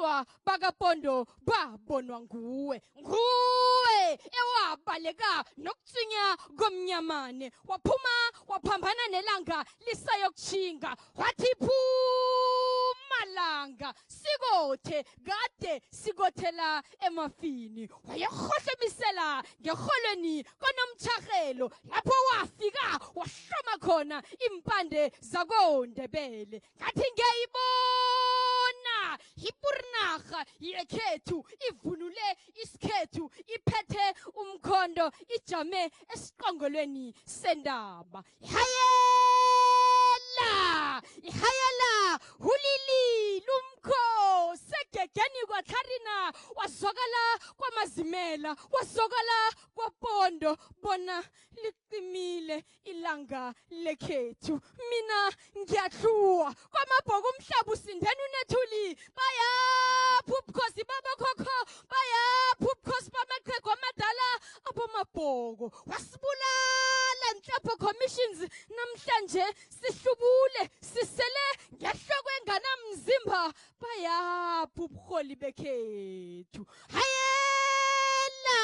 abaswa bakapondo babonwa nguwe ewabaleka nokutsinya komnyamane waphuma waphambana nelanga lisayokuchinga wathi malanga sikothe kade sikothela emafini wayekhohlemisela ngeholweni konomthahelo lapho wafika wahloma khona impande zakoNdebele ngathi ngiyayibona ipurnaga yekhethu ivunule isikhethu iphethe umkhondo ijame esiqongolweni sendaba ihayala hulili lumkho segegeni kwaTharina wazokala kwamazimela wazokala kwapondo bona liqimile ilanga lekhethu mina ngiyahluwa kwamabhoko umhlaba usindeni unethuli bayapha ubukhosi babakhokho bayapha ubukhosi bamaqhegu amadala abomabhoko wasibulala nhlapho commissions namhlanje sihlubule sisele ngehloko enganamzimba bayapha ubuholi bekhethu hayela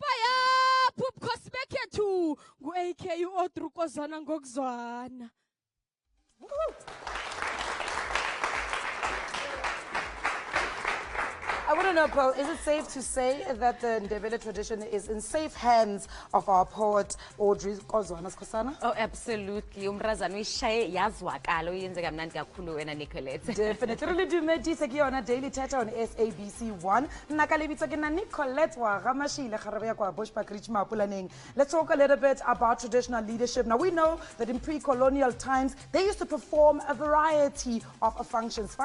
bayapha ubukhosi bekhethu ngu-AK Audrey Kozwana ngokuzwana. I want to know, Paul, is it safe to say that the Ndebele tradition is in safe hands of our poet, Audrey Kozwana? Oh, absolutely. Umrazana uyishaye yazwakala uyenzeka mnandi kakhulu wena Nicolette. Definitely. Really do medisa ki on a daily Thetha on SABC1. Nakalibitsa ke na Nicolette wa gamashile garabe ya kwa Bushbuck Rich Mapulaneng. Let's talk a little bit about traditional leadership. Now we know that in pre-colonial times they used to perform a variety of functions.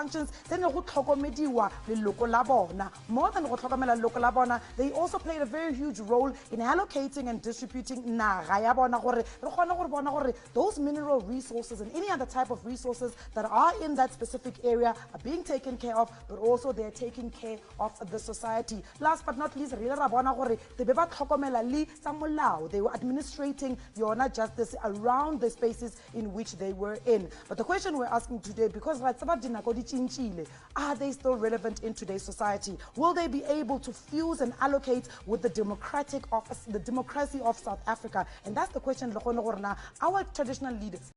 Then go tlhokomediwa leloko la bona. More than go tlhokomela leloko la bona, they also played a very huge role in allocating and distributing naga ya bona gore re kgone gore bona gore those mineral resources and any other type of resources that are in that specific area are being taken care of, but also they're taking care of the society. Last but not least, re bona gore te be ba tlhokomela le tsa molao. They were administrating yona justice around the spaces in which they were in. But the question we're asking today, because are they still relevant in today's society? Will they be able to fuse and allocate with the democracy of South Africa? And that's the question our traditional leaders